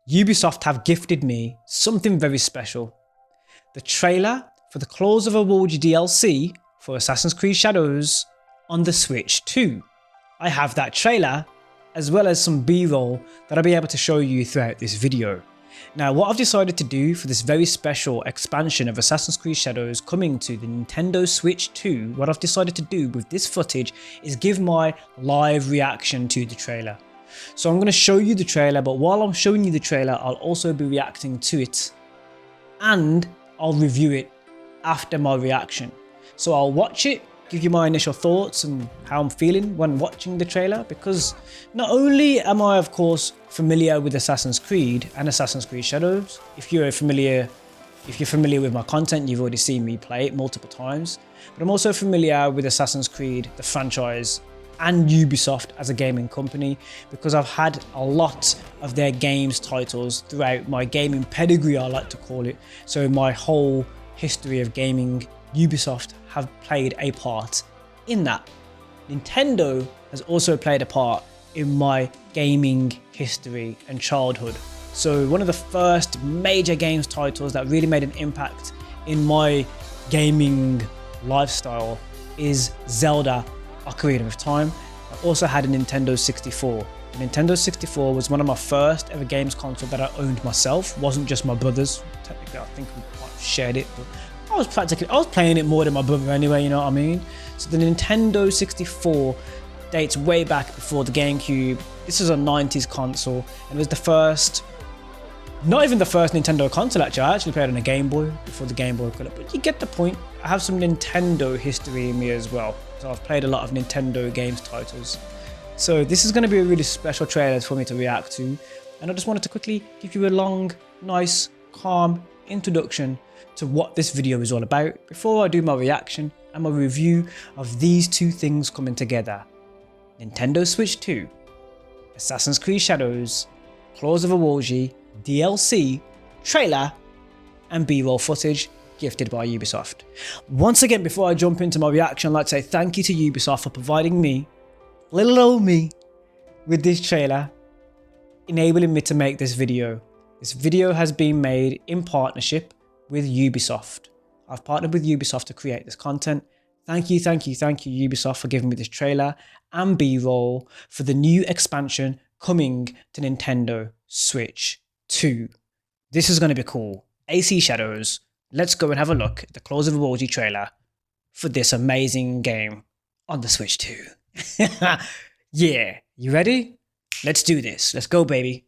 Ubisoft have gifted me something very special. The trailer for the Claws of Awaji DLC for Assassin's Creed Shadows on the Switch 2. I have that trailer as well as some B-roll that I'll be able to show you throughout this video. Now, what I've decided to do for this very special expansion of Assassin's Creed Shadows coming to the Nintendo Switch 2, what I've decided to do with this footage is give my live reaction to the trailer. So I'm going to show you the trailer, but while I'm showing you the trailer, I'll also be reacting to it and I'll review it after my reaction. So I'll watch it, give you my initial thoughts and how I'm feeling when watching the trailer, because not only am I of course familiar with Assassin's Creed and Assassin's Creed Shadows. If you're familiar with my content, you've already seen me play it multiple times, but I'm also familiar with Assassin's Creed, the franchise, and Ubisoft as a gaming company, because I've had a lot of their games titles throughout my gaming pedigree, I like to call it. So my whole history of gaming, Ubisoft have played a part in that. Nintendo has also played a part in my gaming history and childhood. So one of the first major games titles that really made an impact in my gaming lifestyle is Zelda Ocarina of Time. I also had a Nintendo 64. The Nintendo 64 was one of my first ever games console that I owned myself. It wasn't just my brother's. Technically, I think we might have shared it, but I was playing it more than my brother anyway, you know what I mean? So the Nintendo 64 dates way back before the GameCube. This was a 90s console, and it was the first, not even the first Nintendo console actually. I actually played on a Game Boy before the Game Boy Color, but you get the point. I have some Nintendo history in me as well. So I've played a lot of Nintendo games titles. So this is going to be a really special trailer for me to react to. And I just wanted to quickly give you a long, nice, calm introduction to what this video is all about before I do my reaction and my review of these two things coming together. Nintendo Switch 2, Assassin's Creed Shadows, Claws of Awaji, DLC, trailer, and B-roll footage gifted by Ubisoft. Once again, before I jump into my reaction, I'd like to say thank you to Ubisoft for providing me, little old me, with this trailer, enabling me to make this video. This video has been made in partnership with Ubisoft. I've partnered with Ubisoft to create this content. Thank you, thank you, thank you, Ubisoft, for giving me this trailer and B-roll for the new expansion coming to Nintendo Switch 2. This is going to be cool. AC Shadows. Let's go and have a look at the Claws of Awaji trailer for this amazing game on the Switch 2. Yeah, you ready? Let's do this. Let's go, baby.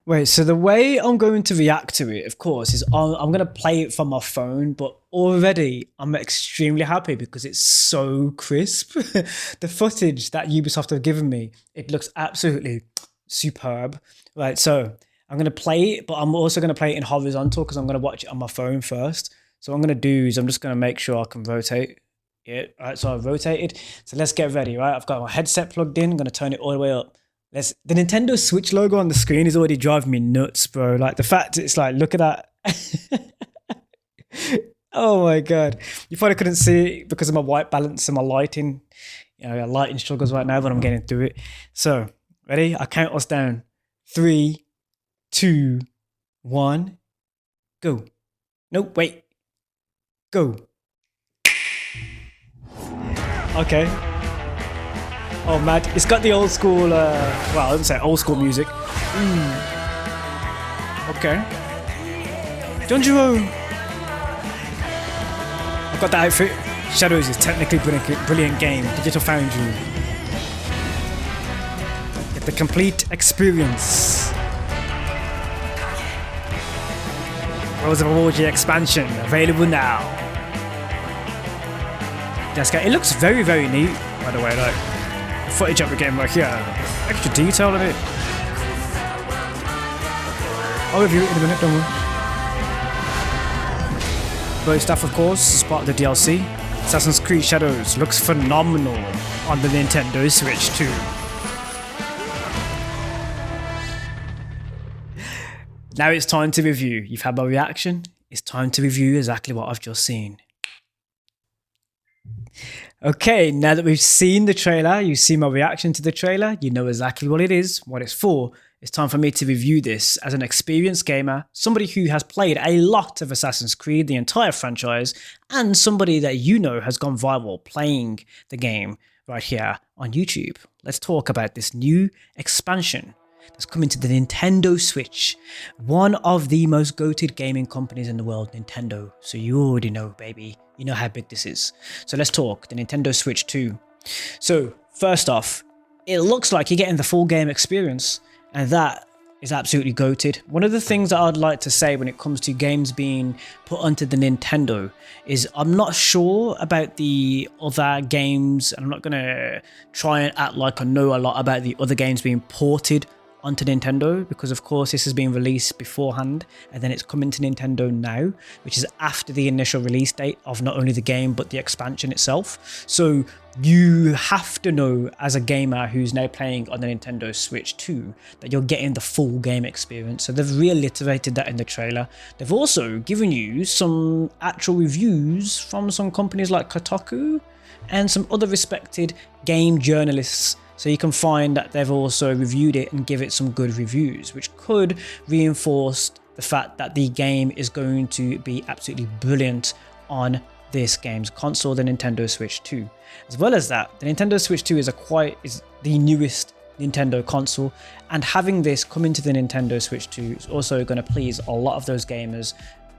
Wait, so the way I'm going to react to it, of course, is I'm going to play it from my phone, but already I'm extremely happy because it's so crisp. The footage that Ubisoft have given me, it looks absolutely superb. Right, so I'm going to play it, but I'm also going to play it in horizontal because I'm going to watch it on my phone first. So what I'm going to do is I'm just going to make sure I can rotate it. Right, so I've rotated. So let's get ready, right? I've got my headset plugged in. I'm going to turn it all the way up. The Nintendo Switch logo on the screen is already driving me nuts, bro. Like the fact it's like, look at that. Oh my God. You probably couldn't see it because of my white balance and my lighting. You know, lighting struggles right now, but I'm getting through it. So, ready? I'll count us down. 3, 2, 1, go. Nope, wait. Go. Okay. Oh man, it's got the old school, well, I wouldn't say old school music. Okay. Donjuro! I've got that outfit. Shadows is technically brilliant game. Digital Foundry. Get the complete experience. Claws of Awaji expansion available now. It looks very, very neat, by the way. Like the footage that we're getting right here, extra detail in it. I'll review it in a minute, don't worry. Voice staff, of course, as part of the DLC. Assassin's Creed Shadows looks phenomenal on the Nintendo Switch 2. Now it's time to review. You've had my reaction. It's time to review exactly what I've just seen. Okay, now that we've seen the trailer, you see my reaction to the trailer, you know exactly what it is, what it's for. it's time for me to review this as an experienced gamer, somebody who has played a lot of Assassin's Creed, the entire franchise, and somebody that you know has gone viral playing the game right here on YouTube. Let's talk about this new expansion that's coming to the Nintendo Switch, one of the most goated gaming companies in the world, Nintendo. So you already know, baby. You know how big this is. So let's talk the Nintendo Switch 2. So first off, it looks like you're getting the full game experience, and that is absolutely goated. One of the things that I'd like to say when it comes to games being put onto the Nintendo is I'm not sure about the other games, and I'm not going to try and act like I know a lot about the other games being ported onto Nintendo, because of course this has been released beforehand and then it's coming to Nintendo now, which is after the initial release date of not only the game but the expansion itself. So you have to know as a gamer who's now playing on the Nintendo Switch 2 that you're getting the full game experience. So they've reiterated that in the trailer. They've also given you some actual reviews from some companies like Kotaku and some other respected game journalists. So you can find that they've also reviewed it and give it some good reviews, which could reinforce the fact that the game is going to be absolutely brilliant on this game's console, the Nintendo Switch 2. As well as that, the Nintendo Switch 2 is the newest Nintendo console, and having this come into the Nintendo Switch 2 is also going to please a lot of those gamers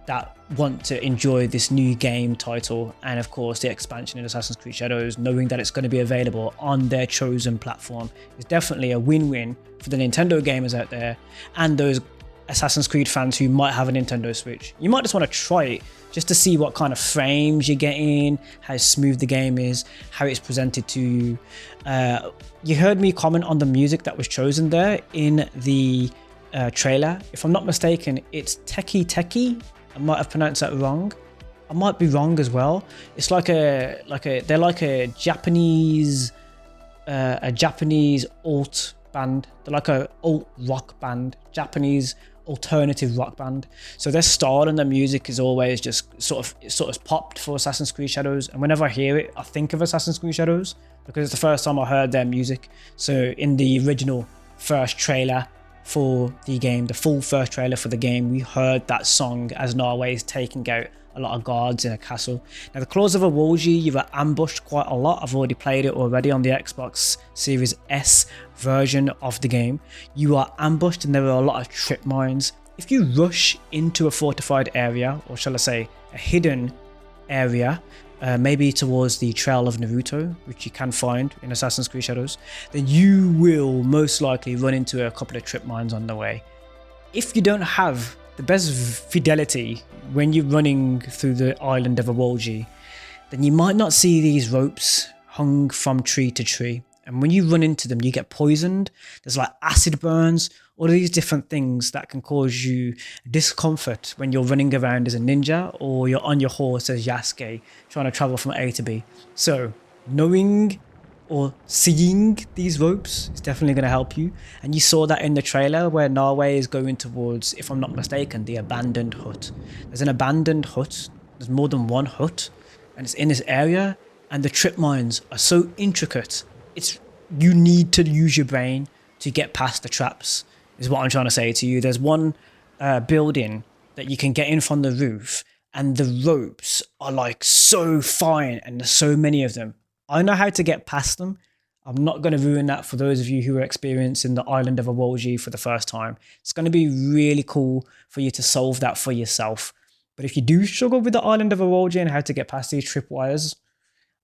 that want to enjoy this new game title, and of course the expansion in Assassin's Creed Shadows. Knowing that it's going to be available on their chosen platform is definitely a win-win for the Nintendo gamers out there and those Assassin's Creed fans who might have a Nintendo Switch. You might just want to try it just to see what kind of frames you're getting, how smooth the game is, how it's presented to you. You heard me comment on the music that was chosen there in the trailer. If I'm not mistaken, it's Teki. I might have pronounced that wrong. I might be wrong as well. It's they're like a Japanese alt band. They're like a alt rock band, Japanese alternative rock band. So their style and their music is always just sort of popped for Assassin's Creed Shadows. And whenever I hear it, I think of Assassin's Creed Shadows because it's the first time I heard their music. So in the original first trailer for the game, the full first trailer for the game, we heard that song as Norway is taking out a lot of guards in a castle. Now the Claws of Awaji, you were ambushed quite a lot. I've already played it already on the Xbox Series S version of the game. You are ambushed and there are a lot of trip mines. If you rush into a fortified area, or shall I say a hidden area, maybe towards the Trail of Naruto, which you can find in Assassin's Creed Shadows, then you will most likely run into a couple of trip mines on the way. If you don't have the best fidelity when you're running through the island of Awaji, then you might not see these ropes hung from tree to tree. And when you run into them, you get poisoned. There's like acid burns, all of these different things that can cause you discomfort when you're running around as a ninja or you're on your horse as Yasuke trying to travel from A to B. So knowing or seeing these ropes is definitely going to help you. And you saw that in the trailer where Norway is going towards, if I'm not mistaken, the abandoned hut. There's an abandoned hut. There's more than one hut and it's in this area, and the trip mines are so intricate. You need to use your brain to get past the traps, is what I'm trying to say to you. There's one building that you can get in from the roof, and the ropes are like so fine, and there's so many of them. I know how to get past them. I'm not going to ruin that for those of you who are experiencing the island of Awaji for the first time. It's going to be really cool for you to solve that for yourself. But if you do struggle with the island of Awaji and how to get past these tripwires,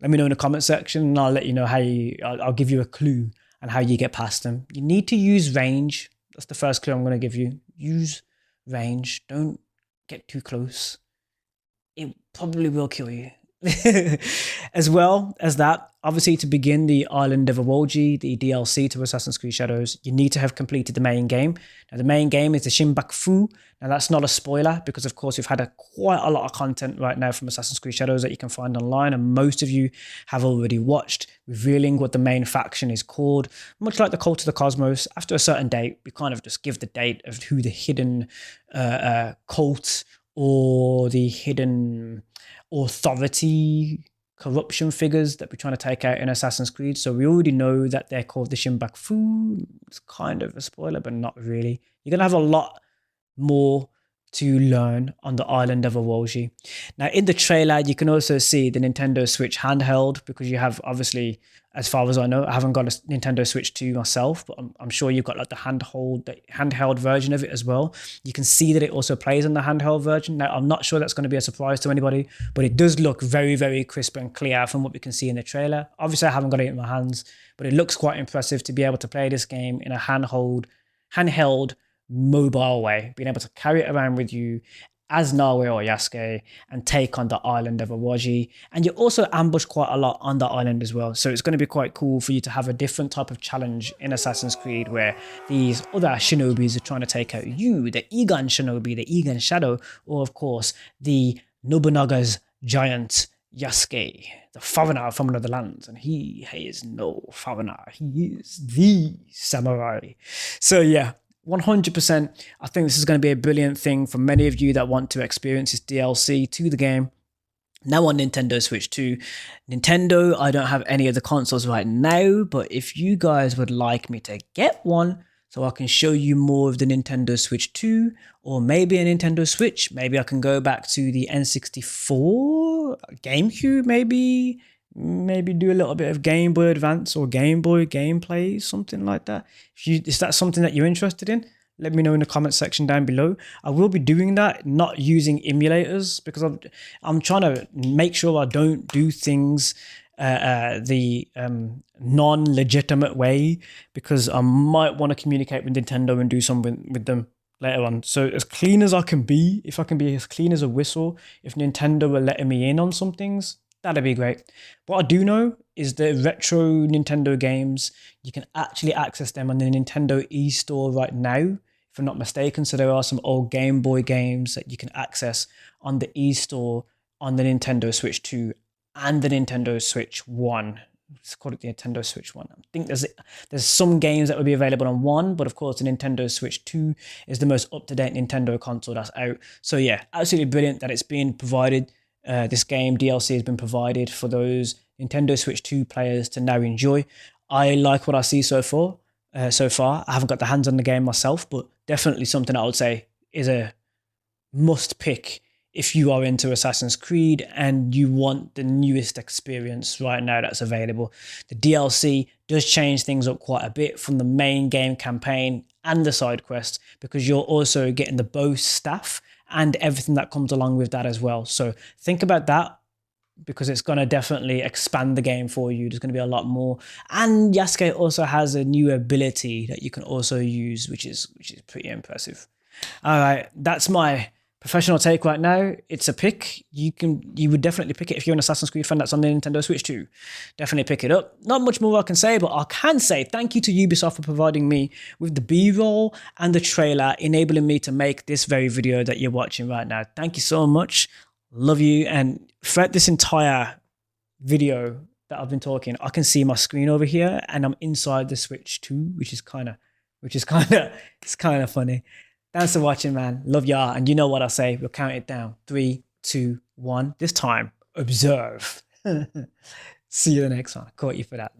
let me know in the comment section and I'll let you know I'll give you a clue on how you get past them. You need to use range. That's the first clue I'm going to give you. Use range. Don't get too close. It probably will kill you. As well as that, obviously to begin the Island of Awaji, the DLC to Assassin's Creed Shadows, you need to have completed the main game. Now the main game is the Shinbaku. Now that's not a spoiler because of course we've had quite a lot of content right now from Assassin's Creed Shadows that you can find online, and most of you have already watched, revealing what the main faction is called. Much like the Cult of the Cosmos, after a certain date, we kind of just give the date of who the hidden cult or the hidden authority corruption figures that we're trying to take out in Assassin's Creed. So we already know that they're called the Shimbak Fu. It's kind of a spoiler, but not really. You're going to have a lot more to learn on the island of Awaji. Now, in the trailer, you can also see the Nintendo Switch handheld, because you have, obviously, as far as I know, I haven't got a Nintendo Switch 2 myself, but I'm sure you've got like the handheld version of it as well. You can see that it also plays on the handheld version. Now, I'm not sure that's going to be a surprise to anybody, but it does look very, very crisp and clear from what we can see in the trailer. Obviously, I haven't got it in my hands, but it looks quite impressive to be able to play this game in a handheld mobile way, being able to carry it around with you as Nawe or Yasuke and take on the island of Awaji. And you also ambush quite a lot on the island as well. So it's going to be quite cool for you to have a different type of challenge in Assassin's Creed, where these other shinobis are trying to take out you, the Egon shinobi, the Egon shadow, or of course, the Nobunaga's giant Yasuke, the foreigner from another land. And he is no foreigner. He is the samurai. So yeah, 100%, I think this is going to be a brilliant thing for many of you that want to experience this DLC to the game. Now on Nintendo Switch 2. Nintendo, I don't have any of the consoles right now, but if you guys would like me to get one so I can show you more of the Nintendo Switch 2, or maybe a Nintendo Switch, maybe I can go back to the N64, GameCube maybe do a little bit of Game Boy Advance or Game Boy gameplay, something like that. Is that something that you're interested in? Let me know in the comment section down below. I will be doing that, not using emulators, because I'm trying to make sure I don't do things the non-legitimate way, because I might want to communicate with Nintendo and do something with them later on. So as clean as I can be, if I can be as clean as a whistle, if Nintendo are letting me in on some things, that'd be great. What I do know is the retro Nintendo games, you can actually access them on the Nintendo eStore right now, if I'm not mistaken. So there are some old Game Boy games that you can access on the eStore on the Nintendo Switch 2 and the Nintendo Switch 1. Let's call it the Nintendo Switch 1. I think there's some games that will be available on 1, but of course the Nintendo Switch 2 is the most up-to-date Nintendo console that's out. So yeah, absolutely brilliant that it's being provided. This game DLC has been provided for those Nintendo Switch 2 players to now enjoy. I like what I see so far. I haven't got the hands on the game myself, but definitely something I would say is a must pick if you are into Assassin's Creed and you want the newest experience right now that's available. The DLC does change things up quite a bit from the main game campaign and the side quests, because you're also getting the bow staff and everything that comes along with that as well. So think about that, because it's going to definitely expand the game for you. There's going to be a lot more. And Yasuke also has a new ability that you can also use, which is pretty impressive. All right, that's my professional take right now. It's a pick. You would definitely pick it if you're an Assassin's Creed fan that's on the Nintendo Switch 2. Definitely pick it up. Not much more I can say, but I can say thank you to Ubisoft for providing me with the B-roll and the trailer, enabling me to make this very video that you're watching right now. Thank you so much. Love you. And throughout this entire video that I've been talking, I can see my screen over here and I'm inside the Switch 2, which is kind of funny. Thanks for watching, man. Love y'all. And you know what I say. We'll count it down. 3, 2, 1. This time, observe. See you the next one. Caught you for that.